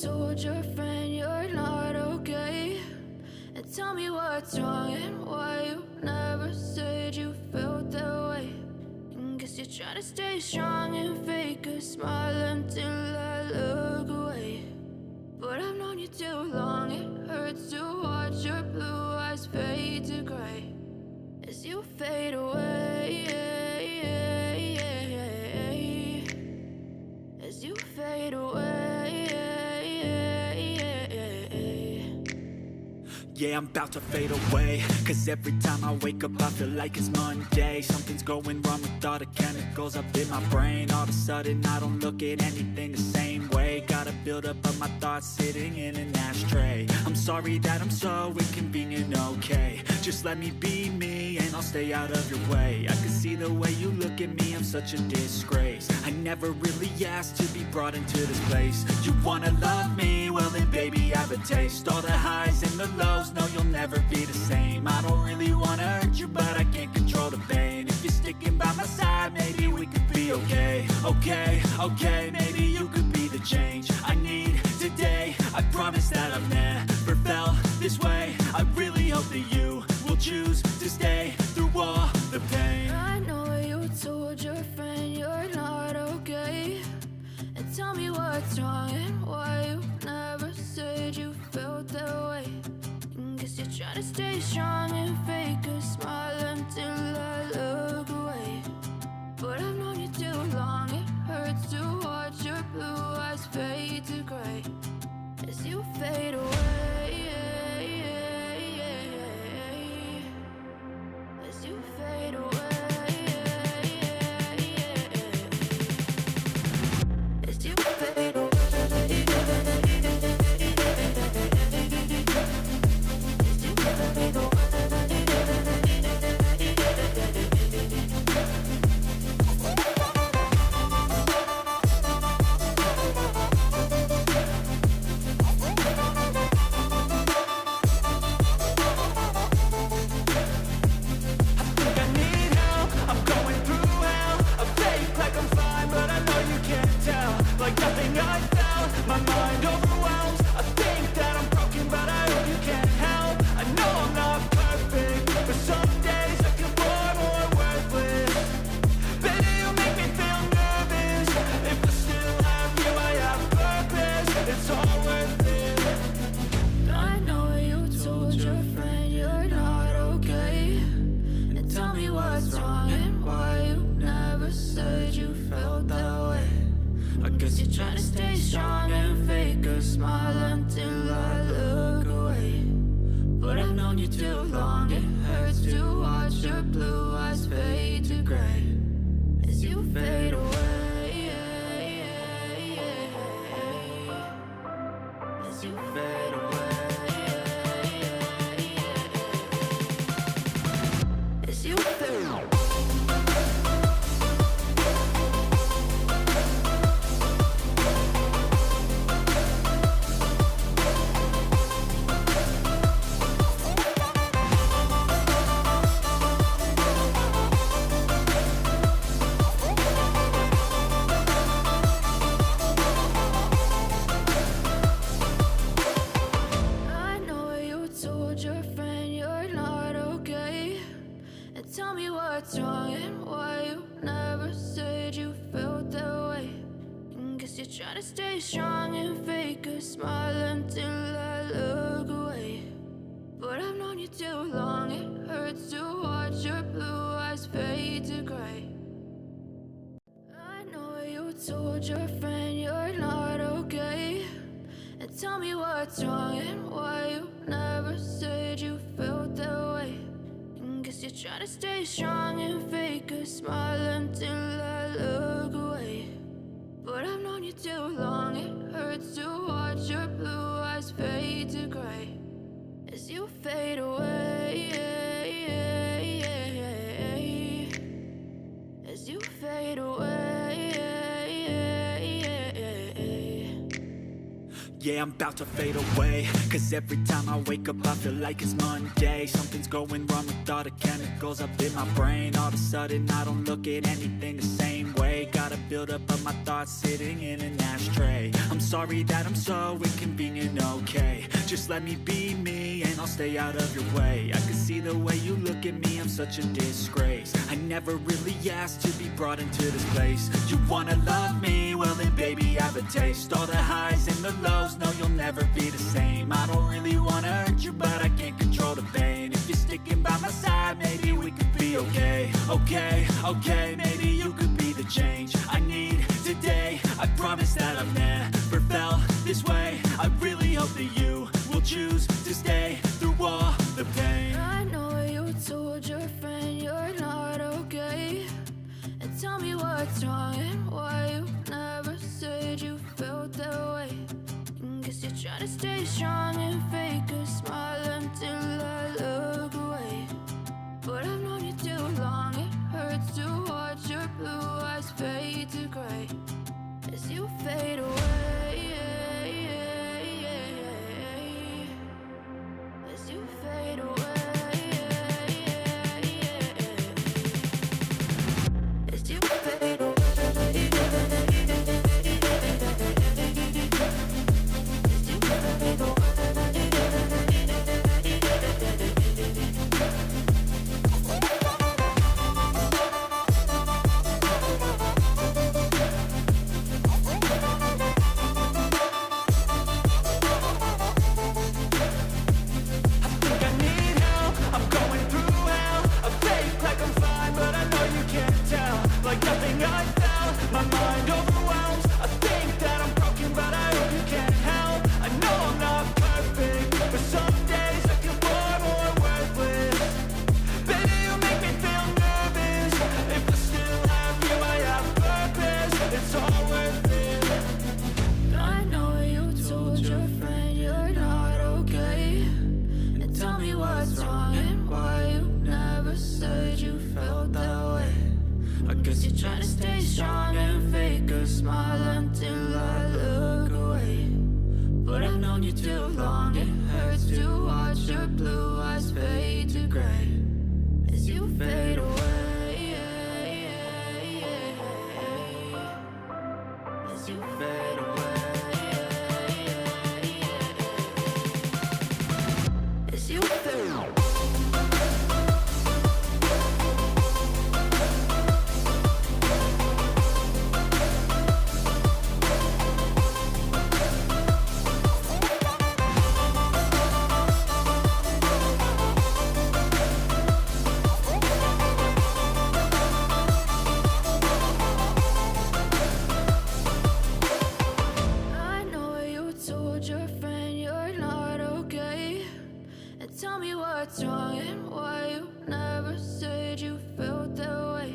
told your friend you're not okay? And tell me what's wrong and why you never said you felt that way. And guess you're trying to stay strong and fake a smile until I look away. But I've known you too long, it hurts to watch your blue eyes fade to gray as you fade away, as you fade away. Yeah, I'm about to fade away, cause every time I wake up I feel like it's Monday. Something's going wrong with all the chemicals up in my brain. All of a sudden I don't look at anything the same way. Gotta build up of my thoughts sitting in an ashtray. I'm sorry that I'm so inconvenient, okay? Just let me be me and I'll stay out of your way. I can see the way you look at me, I'm such a disgrace. I never really asked to be brought into this place. You wanna love me? Well then baby I have a taste. All the highs and the lows, no you'll never be the same. I don't really wanna hurt you but I can't control the pain. If you're sticking by my side maybe we could be okay. Okay, maybe you could be the change I need today. I promise that I've never felt this way. I really hope that you will choose to stay through all the pain. I know you told your friend you're not okay. And tell me what's wrong and why you never said you felt that way. And guess you're trying to stay strong and fake a smile until I look away. But I've known you too long, it hurts to watch your blue eyes fade to gray as you fade away, as you fade away, as you fade away. Try to stay strong and fake a smile until I look away. But I've known you too long, it hurts to watch your blue eyes fade to gray as you fade away, as you fade away. Yeah, I'm about to fade away, cause every time I wake up I feel like it's Monday. Something's going wrong with all the chemicals up in my brain. All of a sudden I don't look at anything the same way. Gotta build up of my thoughts sitting in an ashtray. I'm sorry that I'm so inconvenient, okay? Just let me be me and I'll stay out of your way. I can see the way you look at me, I'm such a disgrace. I never really asked to be brought into this place. You wanna love me? Well then baby, have a taste. All the highs and the lows, no you'll never be the same. I don't really wanna hurt you, but I can't control the pain. If you're sticking by my side, maybe we could be okay. Okay, maybe you could be the change I need today. I promise that I've never felt this way. I really hope that you will choose to stay through all the pain. I know you told your friend you're not okay, and tell me what's wrong and why you never said you felt that way. Guess you're trying to stay strong and fake a smile until I look away. But I've known you too long, it hurts to watch your blue eyes fade to gray as you fade away. As you fade away. As you fade away. Trying to stay strong and fake a smile until I look away. But I've known you too long, it hurts to watch your blue eyes fade to gray as you fade away. As you fade away. As you fade away. Tell me what's wrong and why you never said you felt that way.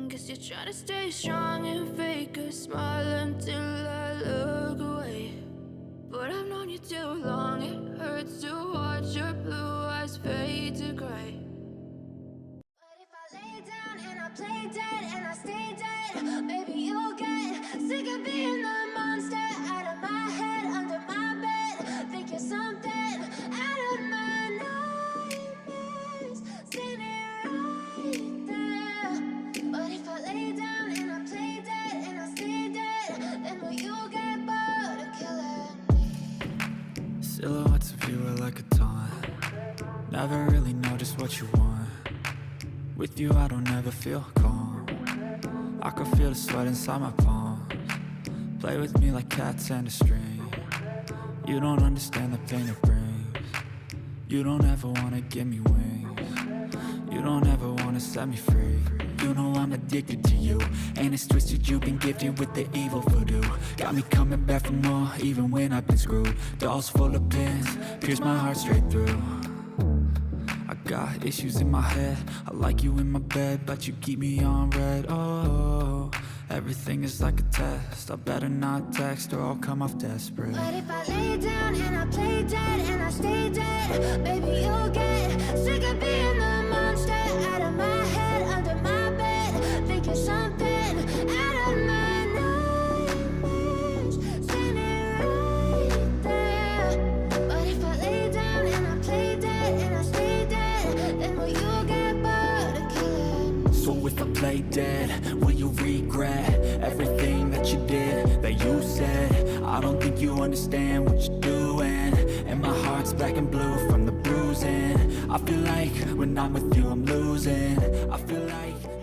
Guess you're trying to stay strong and fake a smile until I look away. But I've known you too long, it hurts to watch your blue eyes fade to gray. But if I lay down and I play dead and I stay dead, maybe you'll get sick of being the monster out of my head, under my bed. Think you're something out of my nightmares, standing right there. But if I lay down and I play dead and I stay dead, then will you get bored of killing me? Silhouettes of you are like a taunt. Never really know just what you want. With you I don't ever feel calm. I can feel the sweat inside my palms. Play with me like cats and a string. You don't understand the pain it brings. You don't ever wanna give me wings. You don't ever wanna set me free. You know I'm addicted to you, and it's twisted, you've been gifted with the evil voodoo. Got me coming back for more, even when I've been screwed. Dolls full of pins, pierce my heart straight through. I got issues in my head, I like you in my bed, but you keep me on red. Oh, everything is like a test, I better not text or I'll come off desperate. But if I lay down and I play dead and I stay dead, maybe you'll get sick of being the monster out of my head, under my bed. Think you're something out of my nightmares, standing right there. But if I lay down and I play dead and I stay dead, then will you get bored of killing me? So if I play dead, will you regret everything that you did, that you said? I don't understand what you're doing. And my heart's black and blue from the bruising. I feel like when I'm with you I'm losing. I feel like